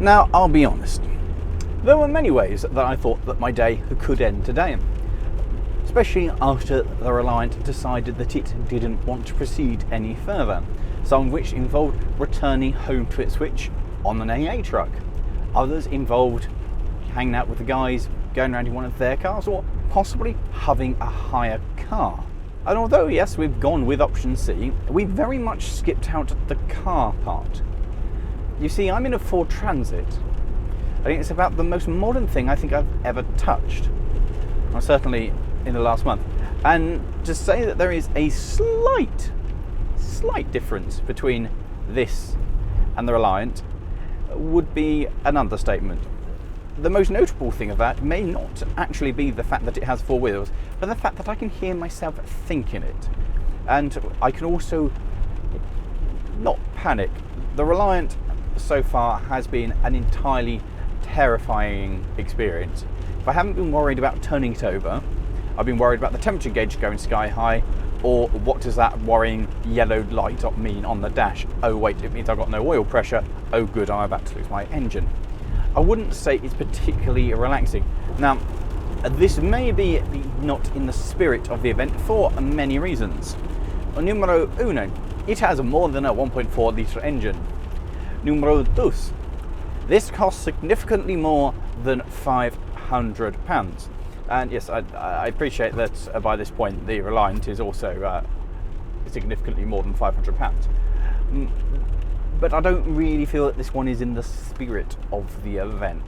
Now, I'll be honest, there were many ways that I thought that my day could end today, especially after the Reliant decided that it didn't want to proceed any further, some of which involved returning home to Ipswich on an AA truck. Others involved hanging out with the guys, going around in one of their cars, or possibly having a hire car. And although, yes, we've gone with option C, we very much skipped out the car part. You see, I'm in a Ford Transit. I think it's about the most modern thing I think I've ever touched. Well, certainly in the last month. And to say that there is a slight difference between this and the Reliant would be an understatement. The most notable thing of that may not actually be the fact that it has four wheels, but the fact that I can hear myself think in it. And I can also not panic. The Reliant so far has been an entirely terrifying experience. If I haven't been worried about turning it over, I've been worried about the temperature gauge going sky high, or what does that worrying yellow light mean on the dash? Oh wait, it means I've got no oil pressure. Oh good, I'm about to lose my engine. I wouldn't say it's particularly relaxing. Now, this may be not in the spirit of the event for many reasons. Numero uno, it has more than a 1.4 litre engine. Numero dos, this costs significantly more than £500. And yes, I appreciate that by this point the Reliant is also significantly more than £500. But I don't really feel that this one is in the spirit of the event.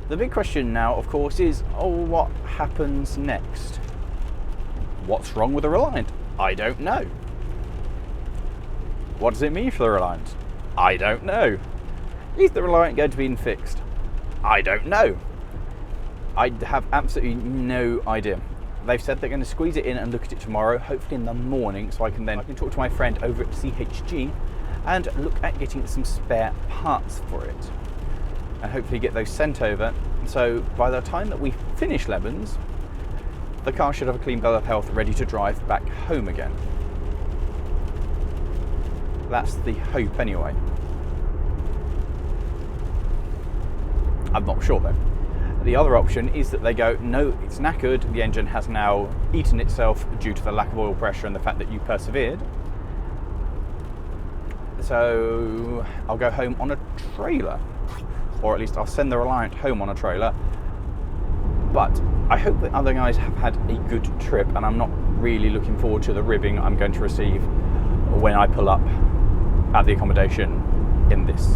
The big question now, of course, is, what happens next? What's wrong with the Reliant? I don't know. What does it mean for the Reliant? I don't know. Is the Reliant going to be fixed? I don't know. I have absolutely no idea. They've said they're going to squeeze it in and look at it tomorrow, hopefully in the morning, so I can talk to my friend over at CHG and look at getting some spare parts for it, and hopefully get those sent over. So by the time that we finish LMMons, the car should have a clean bill of health, ready to drive back home again. That's the hope anyway. I'm not sure though. The other option is that they go, no, it's knackered, the engine has now eaten itself due to the lack of oil pressure and the fact that you persevered. So I'll go home on a trailer, or at least I'll send the Reliant home on a trailer. But I hope that other guys have had a good trip, and I'm not really looking forward to the ribbing I'm going to receive when I pull up at the accommodation in this.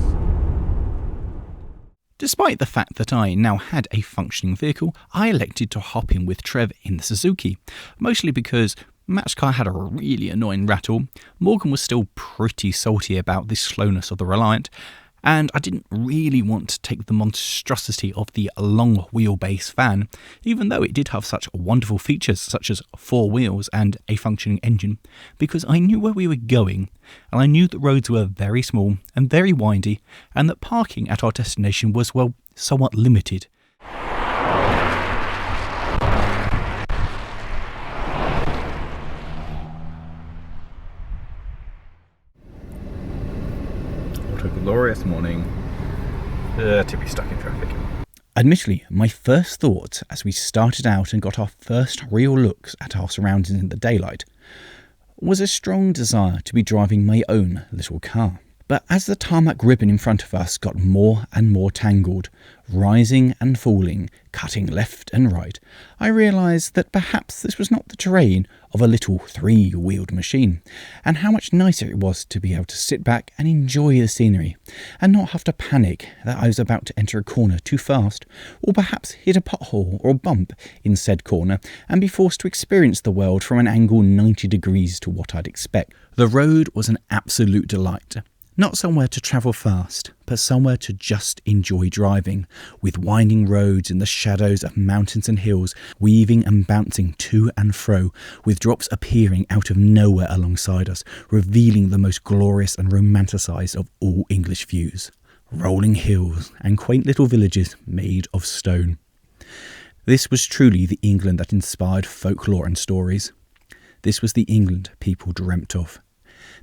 Despite the fact that I now had a functioning vehicle, I elected to hop in with Trev in the Suzuki, mostly because Matt's car had a really annoying rattle, Morgan was still pretty salty about the slowness of the Reliant, and I didn't really want to take the monstrosity of the long wheelbase van, even though it did have such wonderful features such as 4 wheels and a functioning engine, because I knew where we were going, and I knew the roads were very small and very windy, and that parking at our destination was, well, somewhat limited. What a glorious morning to be stuck in traffic. Admittedly, my first thoughts as we started out and got our first real looks at our surroundings in the daylight was a strong desire to be driving my own little car. But as the tarmac ribbon in front of us got more and more tangled, rising and falling, cutting left and right, I realised that perhaps this was not the terrain of a little 3-wheeled machine, and how much nicer it was to be able to sit back and enjoy the scenery, and not have to panic that I was about to enter a corner too fast, or perhaps hit a pothole or bump in said corner, and be forced to experience the world from an angle 90 degrees to what I'd expect. The road was an absolute delight. Not somewhere to travel fast, but somewhere to just enjoy driving, with winding roads in the shadows of mountains and hills, weaving and bouncing to and fro, with drops appearing out of nowhere alongside us, revealing the most glorious and romanticised of all English views. Rolling hills and quaint little villages made of stone. This was truly the England that inspired folklore and stories. This was the England people dreamt of.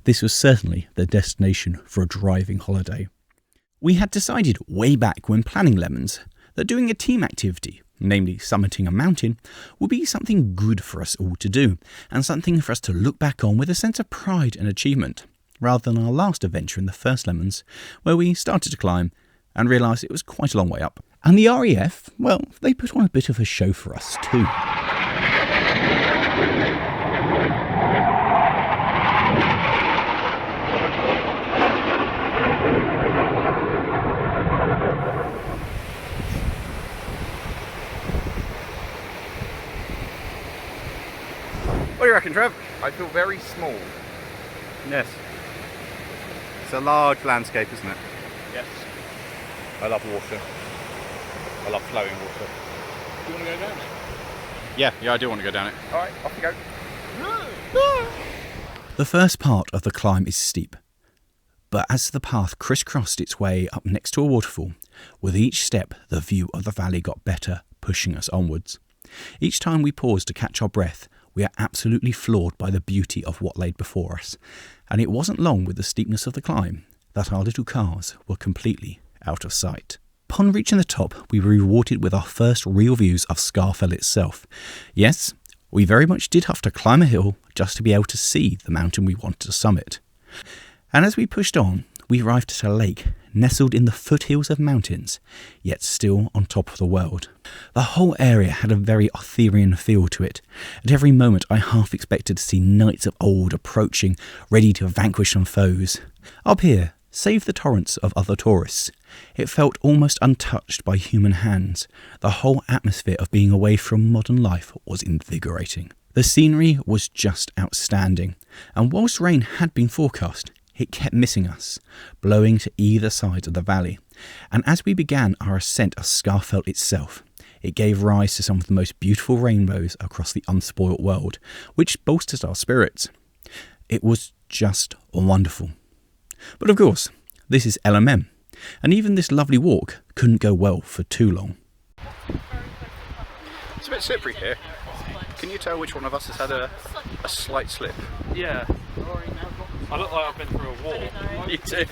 This was certainly the destination for a driving holiday. We had decided way back when planning Lemons that doing a team activity, namely summiting a mountain, would be something good for us all to do, and something for us to look back on with a sense of pride and achievement, rather than our last adventure in the first Lemons, where we started to climb and realised it was quite a long way up. And the RAF, well, they put on a bit of a show for us too. What do you reckon, Trev? I feel very small. Yes. It's a large landscape, isn't it? Yes. I love water. I love flowing water. Do you want to go down it? Yeah, I do want to go down it. Alright, off we go. The first part of the climb is steep, but as the path crisscrossed its way up next to a waterfall, with each step the view of the valley got better, pushing us onwards. Each time we paused to catch our breath, we are absolutely floored by the beauty of what laid before us, and it wasn't long with the steepness of the climb that our little cars were completely out of sight. Upon reaching the top, we were rewarded with our first real views of Scafell itself. Yes, we very much did have to climb a hill just to be able to see the mountain we wanted to summit. And as we pushed on, we arrived at a lake nestled in the foothills of mountains, yet still on top of the world. The whole area had a very Arthurian feel to it. At every moment I half expected to see knights of old approaching, ready to vanquish some foes. Up here, save the torrents of other tourists, it felt almost untouched by human hands. The whole atmosphere of being away from modern life was invigorating. The scenery was just outstanding, and whilst rain had been forecast, it kept missing us, blowing to either side of the valley, and as we began our ascent of Scafell itself, it gave rise to some of the most beautiful rainbows across the unspoilt world, which bolstered our spirits. It was just wonderful. But of course, this is LMM, and even this lovely walk couldn't go well for too long. It's a bit slippery here. Can you tell which one of us has had a slight slip? Yeah. I look like I've been through a war. You do.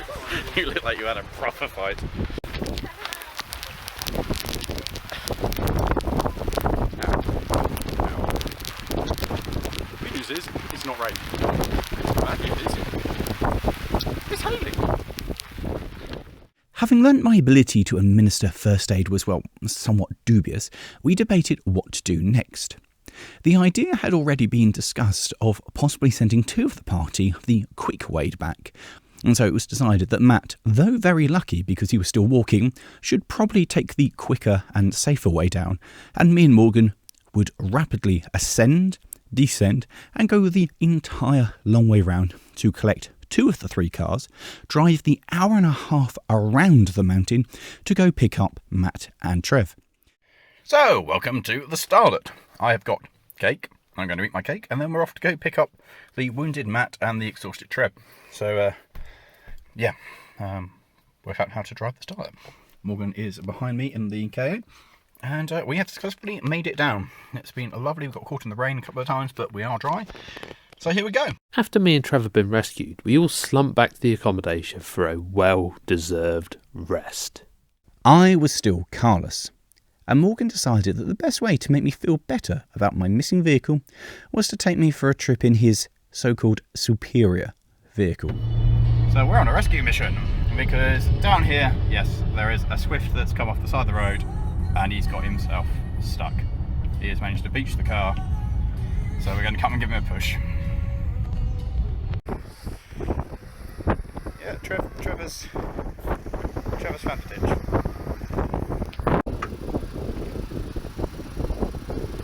You look like you had a proper fight. Good news is, it's not raining. Bad news is, it's hailing. Having learnt my ability to administer first aid was, well, somewhat dubious, we debated what to do next. The idea had already been discussed of possibly sending two of the party the quick way back, and so it was decided that Matt, though very lucky because he was still walking, should probably take the quicker and safer way down, and me and Morgan would rapidly ascend, descend, and go the entire long way round to collect two of the three cars, drive the hour and a half around the mountain to go pick up Matt and Trev. So, welcome to the Starlet. I have got cake. I'm going to eat my cake, and then we're off to go pick up the wounded Matt and the exhausted Trev. So, work out how to drive the Starlet. Morgan is behind me in the KA, and we have successfully made it down. It's been lovely. We got caught in the rain a couple of times, but we are dry. So here we go. After me and Trev have been rescued, we all slump back to the accommodation for a well-deserved rest. I was still carless, and Morgan decided that the best way to make me feel better about my missing vehicle was to take me for a trip in his so-called superior vehicle. So we're on a rescue mission, because down here, yes, there is a Swift that's come off the side of the road, and he's got himself stuck. He has managed to beach the car, so we're going to come and give him a push. Yeah, Trevor's found the ditch.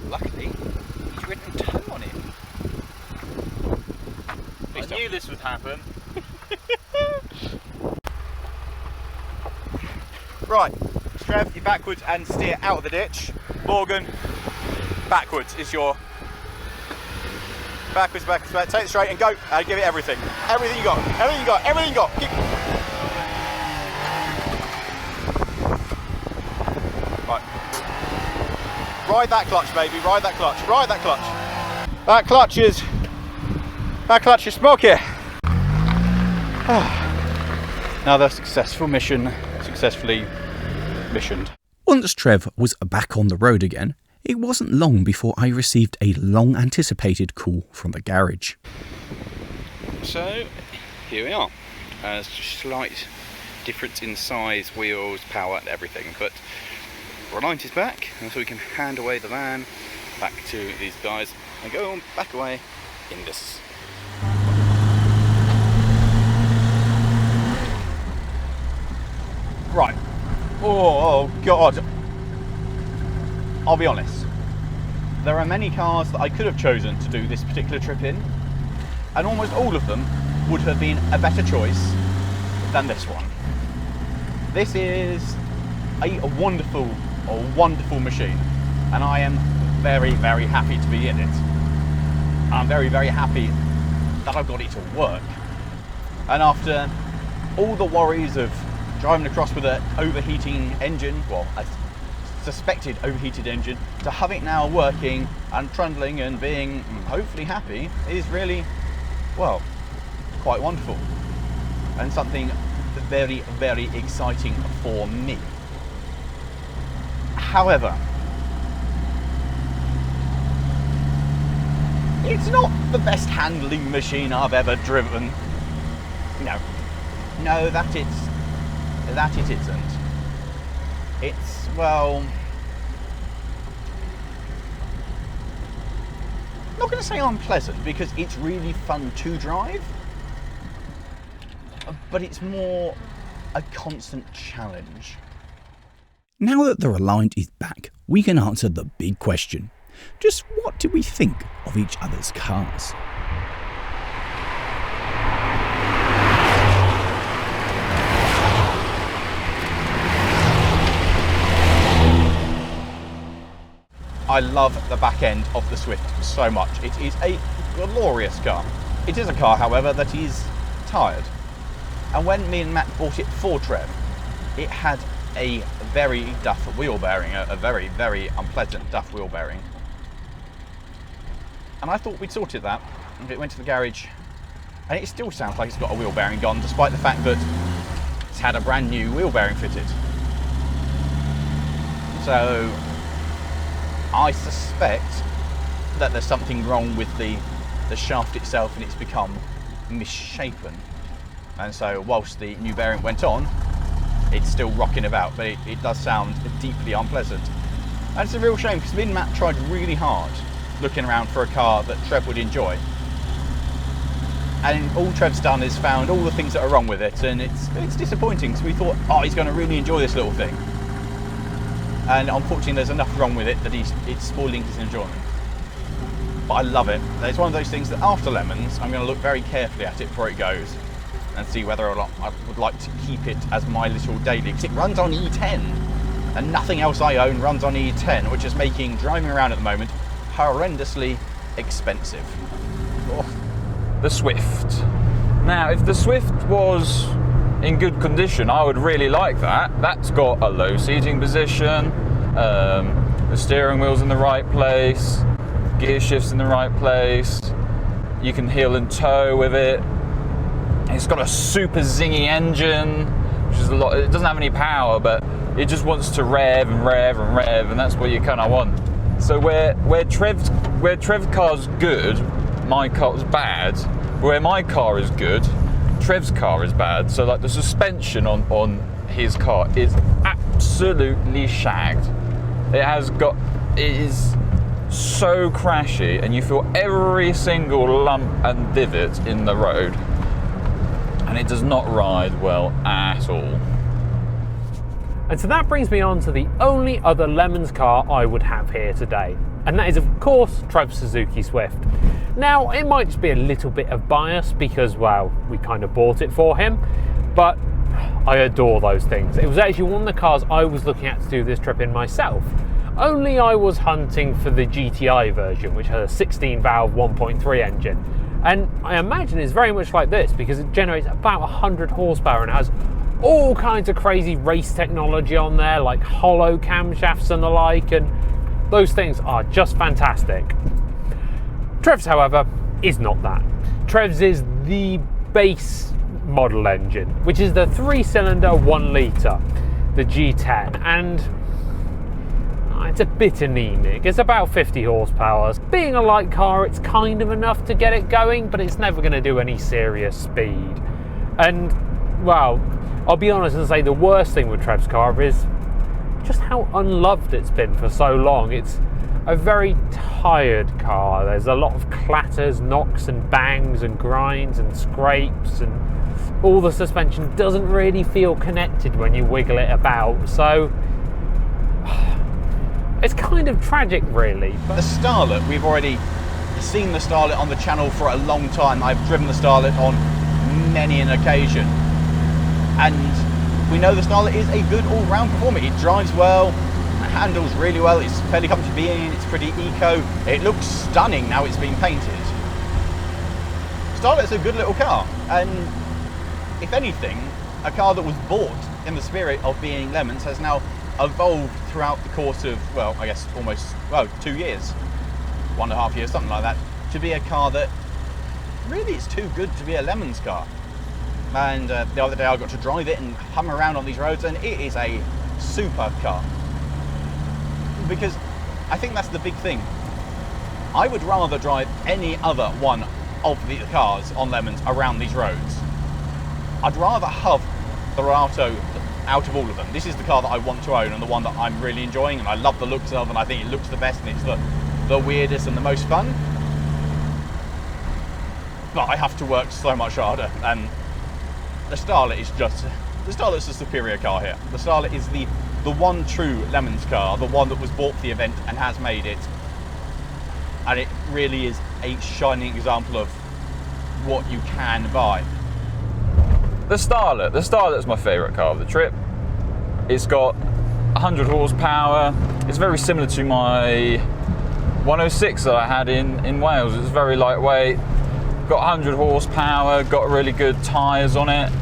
Luckily, he's ridden tow on him. I knew this would happen. Right, Trev, you backwards and steer out of the ditch. Morgan, backwards is your... Backwards, take it straight and go, and give it everything. Everything you got, everything you got, everything you got. Right. Ride that clutch, baby, ride that clutch, ride that clutch. That clutch is smoky. Another successful mission successfully missioned. Once Trev was back on the road again, it wasn't long before I received a long-anticipated call from the garage. So, here we are. Just a slight difference in size, wheels, power and everything, but Reliant is back, and so we can hand away the van back to these guys and go on back away in this. Right. Oh God. I'll be honest. There are many cars that I could have chosen to do this particular trip in, and almost all of them would have been a better choice than this one. This is a wonderful machine, and I am very, very happy to be in it. I'm very, very happy that I've got it to work. And after all the worries of driving across with an overheating engine, well, a suspected overheated engine, to have it now working and trundling and being hopefully happy is really, well, quite wonderful. And something very, very exciting for me. However, it's not the best handling machine I've ever driven. No, that it isn't. It's, well, I'm not going to say unpleasant, because it's really fun to drive, but it's more a constant challenge. Now that the Reliant is back, we can answer the big question. Just what do we think of each other's cars? I love the back end of the Swift so much. It is a glorious car. It is a car, however, that is tired. And when me and Matt bought it for Trev, it had a very duff wheel bearing, a very, very unpleasant duff wheel bearing. And I thought we'd sorted that, and it went to the garage, and it still sounds like it's got a wheel bearing gone, despite the fact that it's had a brand new wheel bearing fitted. So I suspect that there's something wrong with the shaft itself, and it's become misshapen. And so whilst the new bearing went on, it's still rocking about, but it does sound deeply unpleasant. And it's a real shame, because me and Matt tried really hard looking around for a car that Trev would enjoy. And all Trev's done is found all the things that are wrong with it, and it's disappointing, because we thought, oh, he's going to really enjoy this little thing. And unfortunately there's enough wrong with it that it's spoiling his enjoyment. But I love it. It's one of those things that after Lemons, I'm going to look very carefully at it before it goes, and see whether or not I would like to keep it as my little daily, because it runs on E10, and nothing else I own runs on E10, which is making driving around at the moment horrendously expensive. Oh, the Swift. Now, if the Swift was in good condition, I would really like that. That's got a low seating position, the steering wheel's in the right place, gear shift's in the right place, you can heel and toe with it. It's got a super zingy engine, which is a lot. It doesn't have any power, but it just wants to rev and rev and rev, and that's what you kind of want. So where Trev's car's good, my car's bad. Where my car is good, Trev's car is bad. So like the suspension on his car is absolutely shagged. It is so crashy, and you feel every single lump and divot in the road. And it does not ride well at all. And so that brings me on to the only other Lemons car I would have here today. And that is, of course, Trev's Suzuki Swift. Now, it might just be a little bit of bias because, well, we kind of bought it for him, but I adore those things. It was actually one of the cars I was looking at to do this trip in myself. Only I was hunting for the GTI version, which has a 16-valve 1.3 engine. And I imagine it's very much like this because it generates about 100 horsepower and has all kinds of crazy race technology on there, like hollow camshafts and the like, and those things are just fantastic. Trev's, however, is not that. Trev's is the base model engine, which is the 3-cylinder 1 litre, the G10, and it's a bit anemic. It's about 50 horsepower. Being a light car, it's kind of enough to get it going, but it's never going to do any serious speed. And, well, I'll be honest and say the worst thing with Trev's car is just how unloved it's been for so long. It's a very tired car. There's a lot of clatters, knocks and bangs and grinds and scrapes, and all the suspension doesn't really feel connected when you wiggle it about. So it's kind of tragic, really. The Starlet, we've already seen the Starlet on the channel for a long time. I've driven the Starlet on many an occasion, and we know the Starlet is a good all-round performer. It drives well, it handles really well, it's fairly comfortable to be in, it's pretty eco, it looks stunning now it's been painted. Starlet's a good little car, and if anything, a car that was bought in the spirit of being Lemons has now evolved throughout the course of, well, I guess almost, 2 years, 1.5 years, something like that, to be a car that really is too good to be a Lemons car. And the other day I got to drive it and hum around on these roads, and it is a superb car. Because I think that's the big thing. I would rather drive any other one of the cars on Lemons around these roads. I'd rather have the Rato out of all of them. This is the car that I want to own, and the one that I'm really enjoying and I love the looks of, and I think it looks the best, and it's the weirdest and the most fun. But I have to work so much harder, and the Starlet is the superior car here. The Starlet is the one true Lemons car, the one that was bought for the event and has made it. And it really is a shining example of what you can buy. The Starlet's my favourite car of the trip. It's got 100 horsepower. It's very similar to my 106 that I had in Wales. It's very lightweight, got 100 horsepower, got really good tyres on it.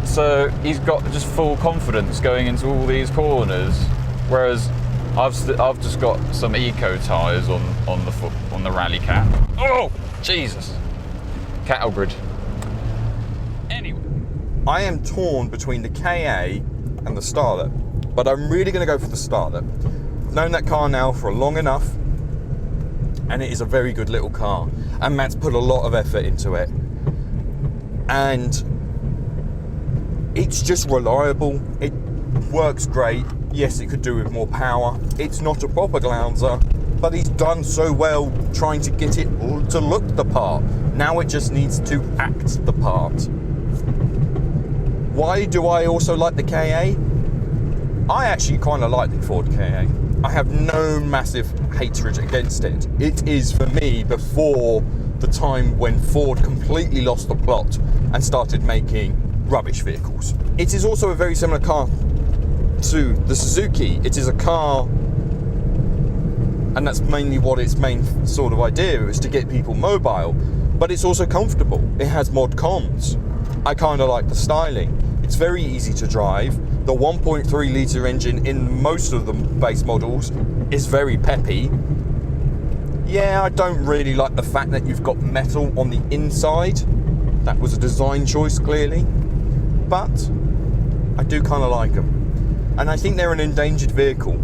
So he's got just full confidence going into all these corners, whereas I've just got some eco tyres on the rally cat. Oh, Jesus! Cattle grid. Anyway. I am torn between the KA and the Starlet, but I'm really going to go for the Starlet. I've known that car now for long enough, and it is a very good little car, and Matt's put a lot of effort into it, and it's just reliable. It works great. Yes, it could do with more power. It's not a proper Glouser, but he's done so well trying to get it to look the part. Now it just needs to act the part. Why do I also like the KA? I actually kind of like the Ford KA. I have no massive hatred against it. It is, for me, before the time when Ford completely lost the plot and started making rubbish vehicles. It is also a very similar car to the Suzuki. It is a car, and that's mainly what its main sort of idea is, to get people mobile, but it's also comfortable. It has mod cons. I kind of like the styling. It's very easy to drive. The 1.3 litre engine in most of the base models is very peppy. Yeah, I don't really like the fact that you've got metal on the inside. That was a design choice, clearly. But I do kind of like them. And I think they're an endangered vehicle.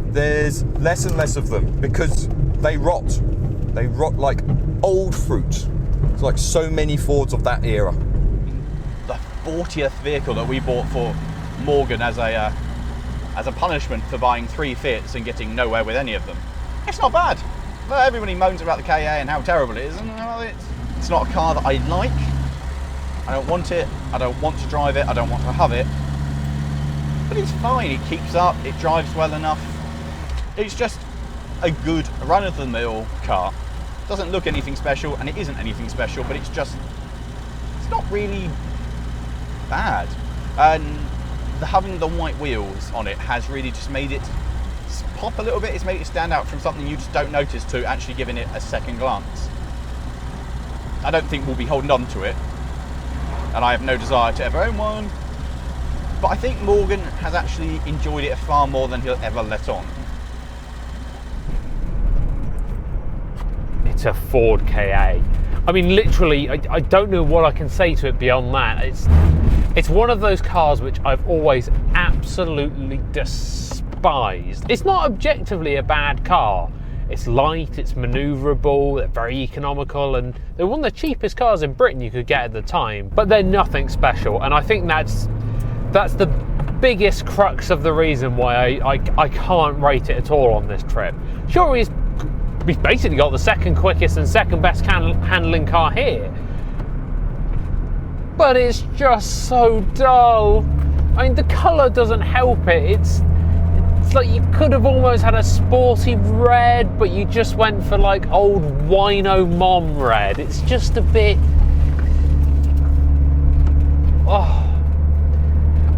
There's less and less of them because they rot. They rot like old fruit. It's like so many Fords of that era. The 40th vehicle that we bought for Morgan as a punishment for buying 3 Fiats and getting nowhere with any of them. It's not bad. Well, everybody moans about the KA and how terrible it is, and it's not a car that I like. I don't want it. I don't want to drive it. I don't want to have it. But it's fine. It keeps up. It drives well enough. It's just a good run-of-the-mill car. Doesn't look anything special, and it isn't anything special, but it's not really bad. And having the white wheels on it has really just made it pop a little bit. It's made it stand out from something you just don't notice to actually giving it a second glance. I don't think we'll be holding on to it, and I have no desire to ever own one, but I think Morgan has actually enjoyed it far more than he'll ever let on. to Ford KA. I mean, literally, I don't know what I can say to it beyond that. It's one of those cars which I've always absolutely despised. It's not objectively a bad car. It's light, it's manoeuvrable, they're very economical, and they're one of the cheapest cars in Britain you could get at the time, but they're nothing special, and I think that's the biggest crux of the reason why I can't rate it at all on this trip. Sure, he's basically got the second quickest and second best handling car here, but it's just so dull. I mean, the colour doesn't help it. It's like you could have almost had a sporty red, but you just went for like old wino mom red. It's just a bit... Oh,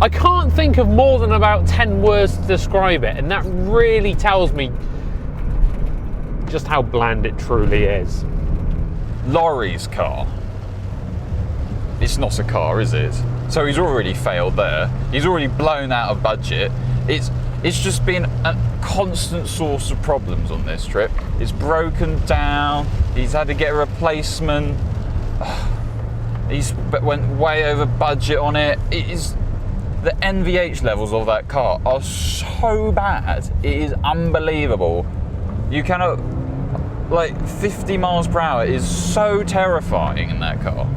I can't think of more than about 10 words to describe it, and that really tells me just how bland it truly is. Lawrie's car. It's not a car, is it? So he's already failed there. He's already blown out of budget. It's just been a constant source of problems on this trip. It's broken down. He's had to get a replacement. He's went way over budget on it. The NVH levels of that car are so bad. It is unbelievable. You cannot, like, 50 miles per hour is so terrifying in that car.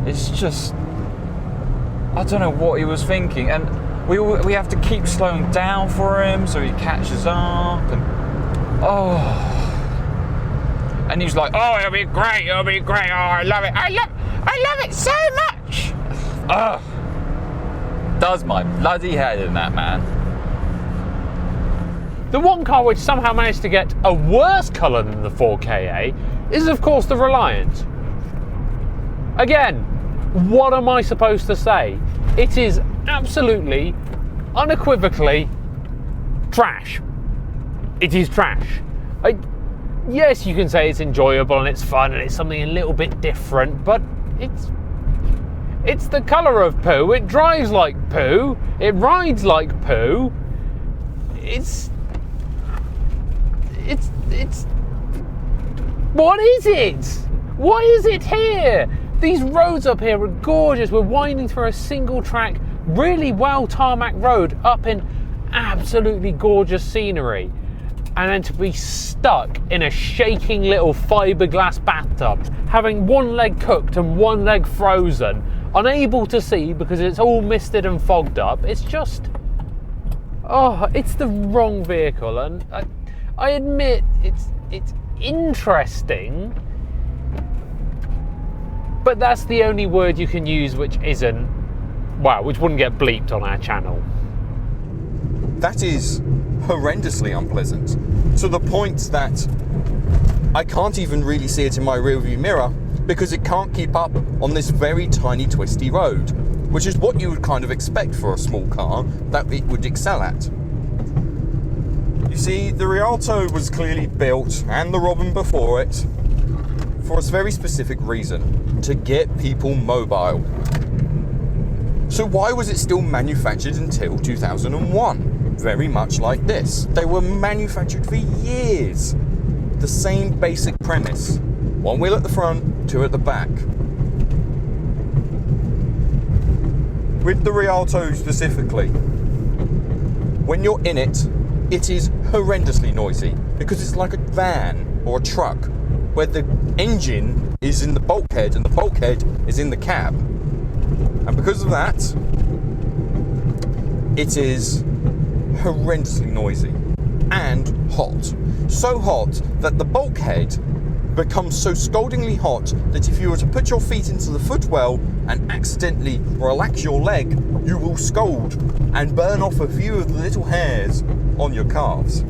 It's just, I don't know what he was thinking, and we have to keep slowing down for him so he catches up, and and he's like, oh, it'll be great, oh, I love it so much. Does my bloody head in that, man. The one car which somehow managed to get a worse colour than the 4KA is, of course, the Reliant. Again, what am I supposed to say? It is absolutely, unequivocally trash. It is trash. Yes, you can say it's enjoyable and it's fun and it's something a little bit different, but it's the colour of poo. It drives like poo. It rides like poo. It's what is it? Why is it here? These roads up here are gorgeous. We're winding through a single track, really well tarmac road up in absolutely gorgeous scenery. And then to be stuck in a shaking little fiberglass bathtub, having one leg cooked and one leg frozen, unable to see because it's all misted and fogged up. It's just, it's the wrong vehicle. And I admit it's interesting, but that's the only word you can use which which wouldn't get bleeped on our channel. That is horrendously unpleasant, to the point that I can't even really see it in my rearview mirror because it can't keep up on this very tiny twisty road, which is what you would kind of expect for a small car that it would excel at. You see, the Rialto was clearly built, and the Robin before it, for a very specific reason: to get people mobile. So why was it still manufactured until 2001? Very much like this. They were manufactured for years. The same basic premise. One wheel at the front, two at the back. With the Rialto specifically, when you're in it, it is horrendously noisy because it's like a van or a truck where the engine is in the bulkhead and the bulkhead is in the cab. And because of that, it is horrendously noisy and hot. So hot that the bulkhead becomes so scaldingly hot that if you were to put your feet into the footwell and accidentally relax your leg, you will scald and burn off a few of the little hairs on your calves.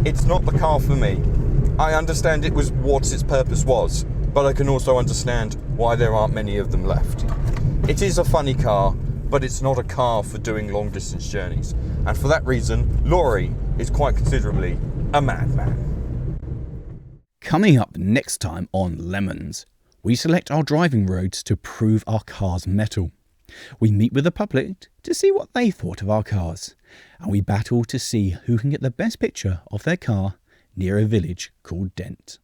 It's not the car for me. I understand it was what its purpose was, but I can also understand why there aren't many of them left. It is a funny car, but it's not a car for doing long distance journeys. And for that reason, Lawrie is quite considerably a madman. Coming up next time on Lemons, we select our driving roads to prove our car's mettle. We meet with the public to see what they thought of our cars, and we battle to see who can get the best picture of their car near a village called Dent.